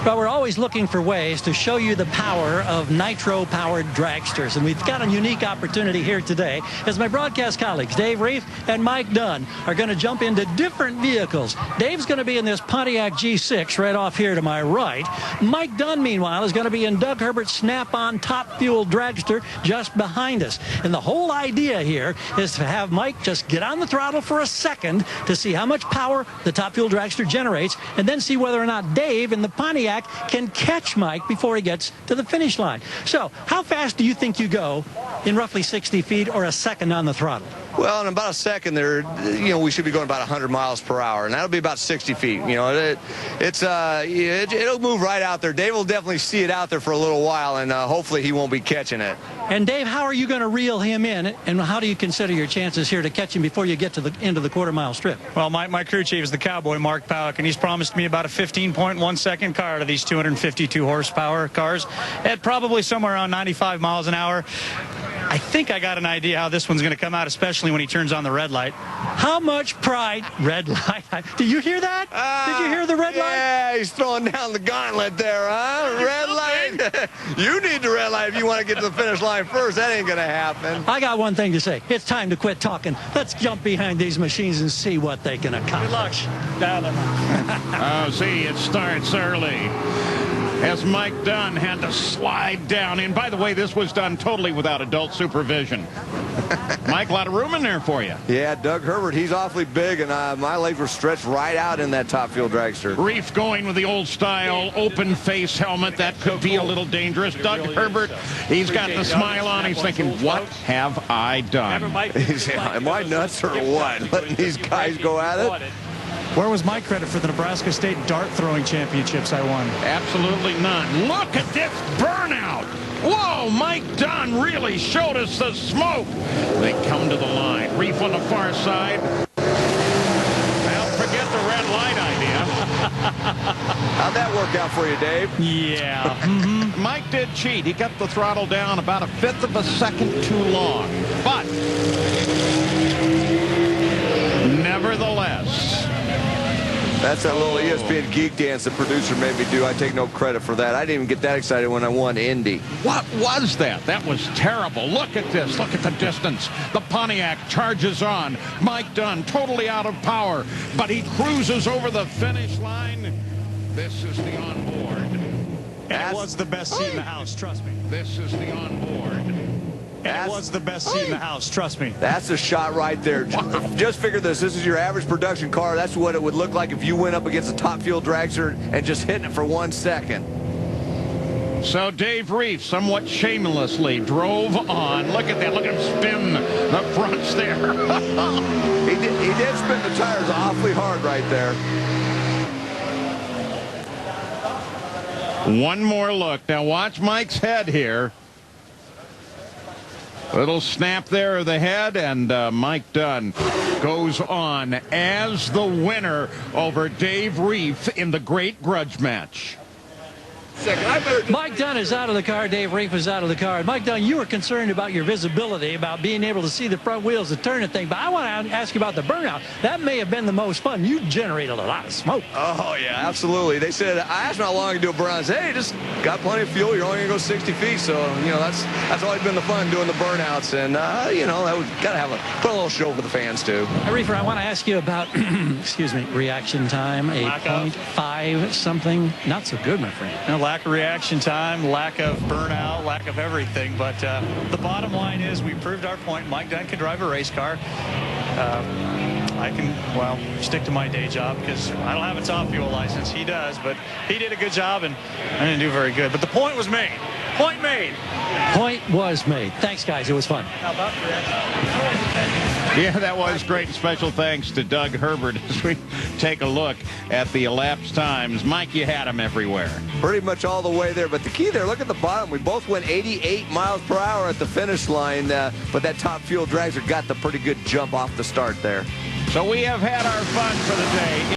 Well, we're always looking for ways to show you the power of nitro-powered dragsters, and we've got a unique opportunity here today as my broadcast colleagues, Dave Reef and Mike Dunn, are going to jump into different vehicles. Dave's going to be in this Pontiac G6 right off here to my right. Mike Dunn, meanwhile, is going to be in Doug Herbert's Snap-on top-fuel dragster just behind us. And the whole idea here is to have Mike just get on the throttle for a second to see how much power the top-fuel dragster generates, and then see whether or not Dave in the Pontiac can catch Mike before he gets to the finish line. So, how fast do you think you go in roughly 60 feet or a second on the throttle? Well, in about a second there, we should be going about 100 miles per hour, and that'll be about 60 feet. It'll move right out there. Dave will definitely see it out there for a little while, and hopefully he won't be catching it. And Dave, how are you going to reel him in, and how do you consider your chances here to catch him before you get to the end of the quarter-mile strip? Well, my crew chief is the cowboy, Mark Powell, and he's promised me about a 15.1-second car out of these 252 horsepower cars at probably somewhere around 95 miles an hour. I think I got an idea how this one's going to come out, especially when he turns on the red light. How much pride? Red light. Did you hear that? Did you hear the red light? Yeah, he's throwing down the gauntlet there, huh? Red light. You need the red light if you want to get to the finish line first. That ain't going to happen. I got one thing to say. It's time to quit talking. Let's jump behind these machines and see what they can accomplish. Good luck. Oh, see, it starts early, as Mike Dunn had to slide down. And by the way, this was done totally without adult supervision. Mike, a lot of room in there for you. Yeah, Doug Herbert, he's awfully big, and my legs were stretched right out in that top fuel dragster. Reef going with the old style open face helmet. That could be a little dangerous. Doug Herbert, he's got the smile on. He's thinking, what have I done? Am I nuts or what? Letting these guys go at it? Where was my credit for the Nebraska State dart throwing championships I won? Absolutely none. Look at this burnout. Whoa, Mike Dunn really showed us the smoke. They come to the line. Reef on the far side. Well, forget the red light idea. How'd that work out for you, Dave? Yeah. Mike did cheat. He got the throttle down about a fifth of a second too long. But nevertheless, that's that little ESPN geek dance the producer made me do. I take no credit for that. I didn't even get that excited when I won Indy. what was that? That was terrible. Look at this. Look at the distance. The Pontiac charges on. Mike Dunn totally out of power, but he cruises over the finish line. This is the onboard. And it was the best seat in the house, trust me. This is the onboard. And it was the best seat in the house, trust me. That's a shot right there. Just figure this. This is your average production car. That's what it would look like if you went up against a top fuel dragster and just hitting it for 1 second. So Dave Reef somewhat shamelessly drove on. Look at that. Look at him spin the fronts there. He did spin the tires awfully hard right there. One more look. Now watch Mike's head here. Little snap there of the head, and Mike Dunn goes on as the winner over Dave Reef in the great grudge match. Mike Dunn is out of the car. Dave Reef is out of the car. Mike Dunn, you were concerned about your visibility, about being able to see the front wheels, the turning thing. But I want to ask you about the burnout. That may have been the most fun. You generated a lot of smoke. Oh, yeah, absolutely. They said, I asked them how long to do a burnout. I said, hey, just got plenty of fuel. You're only going to go 60 feet. So, that's always been the fun, doing the burnouts. And, that was got to put a little show for the fans, too. Reefer, I want to ask you about, excuse me, reaction time, a 0.5 something. Not so good, my friend. No, lack of reaction time, lack of burnout, lack of everything. But the bottom line is we proved our point. Mike Dunn can drive a race car. I can, well, stick to my day job because I don't have a top fuel license. He does, but he did a good job, and I didn't do very good. But the point was made. Point made. Point was made. Thanks, guys. It was fun. How about the reaction? Yeah, that was great. Special thanks to Doug Herbert as we take a look at the elapsed times. Mike, you had him everywhere. Pretty much all the way there. But the key there, look at the bottom. We both went 88 miles per hour at the finish line, but that top fuel dragster got the pretty good jump off the start there. So we have had our fun for the day.